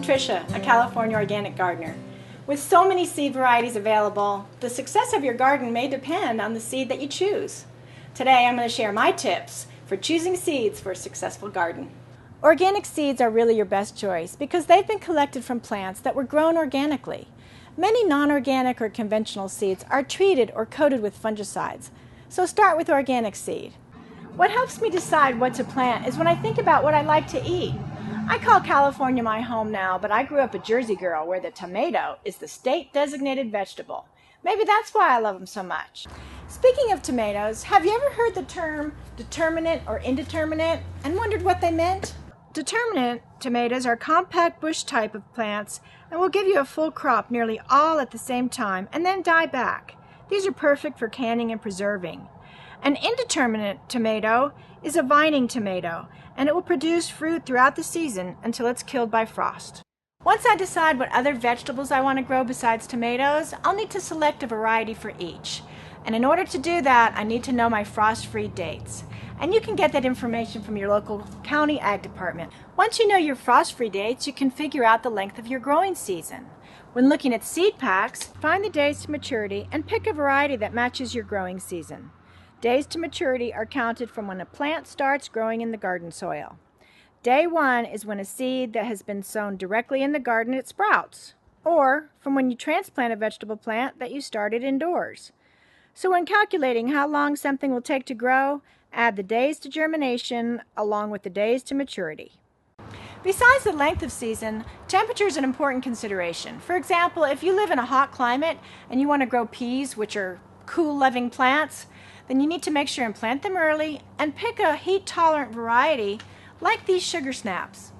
Tricia, a California organic gardener. With so many seed varieties available, the success of your garden may depend on the seed that you choose. Today I'm going to share my tips for choosing seeds for a successful garden. Organic seeds are really your best choice because they've been collected from plants that were grown organically. Many non-organic or conventional seeds are treated or coated with fungicides, so start with organic seed. What helps me decide what to plant is when I think about what I like to eat. I call California my home now, but I grew up a Jersey girl where the tomato is the state-designated vegetable. Maybe that's why I love them so much. Speaking of tomatoes, have you ever heard the term determinate or indeterminate and wondered what they meant? Determinate tomatoes are compact bush type of plants and will give you a full crop nearly all at the same time and then die back. These are perfect for canning and preserving. An indeterminate tomato is a vining tomato, and it will produce fruit throughout the season until it's killed by frost. Once I decide what other vegetables I want to grow besides tomatoes, I'll need to select a variety for each. And in order to do that, I need to know my frost-free dates. And you can get that information from your local county ag department. Once you know your frost-free dates, you can figure out the length of your growing season. When looking at seed packs, find the days to maturity and pick a variety that matches your growing season. Days to maturity are counted from when a plant starts growing in the garden soil. Day 1 is when a seed that has been sown directly in the garden it sprouts, or from when you transplant a vegetable plant that you started indoors. So when calculating how long something will take to grow, add the days to germination along with the days to maturity. Besides the length of season, temperature is an important consideration. For example, if you live in a hot climate and you want to grow peas, which are cool-loving plants, then you need to make sure and plant them early and pick a heat-tolerant variety like these sugar snaps.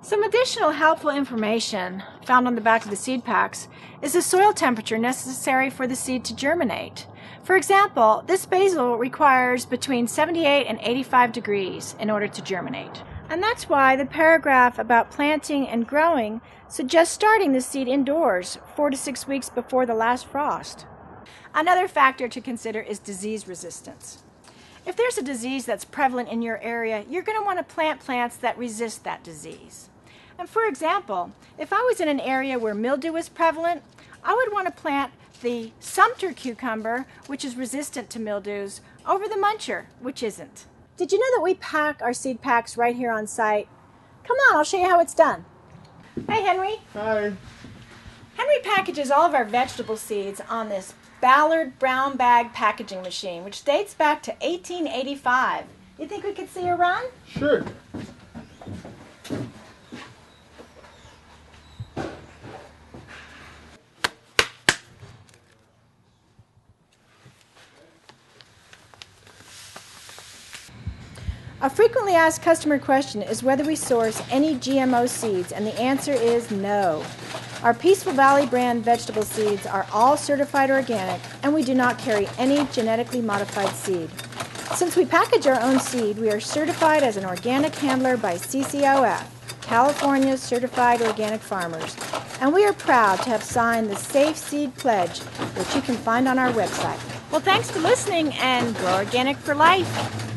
Some additional helpful information found on the back of the seed packs is the soil temperature necessary for the seed to germinate. For example, this basil requires between 78 and 85 degrees in order to germinate. And that's why the paragraph about planting and growing suggests starting the seed indoors 4 to 6 weeks before the last frost. Another factor to consider is disease resistance. If there's a disease that's prevalent in your area, you're going to want to plant plants that resist that disease. And for example, if I was in an area where mildew is prevalent, I would want to plant the Sumter cucumber, which is resistant to mildews, over the muncher, which isn't. Did you know that we pack our seed packs right here on site? Come on, I'll show you how it's done. Hey, Henry. Hi. Henry packages all of our vegetable seeds on this Ballard brown bag packaging machine, which dates back to 1885. You think we could see her run? Sure. A frequently asked customer question is whether we source any GMO seeds, and the answer is no. Our Peaceful Valley brand vegetable seeds are all certified organic, and we do not carry any genetically modified seed. Since we package our own seed, we are certified as an organic handler by CCOF, California's Certified Organic Farmers, and we are proud to have signed the Safe Seed Pledge, which you can find on our website. Well, thanks for listening, and grow organic for life.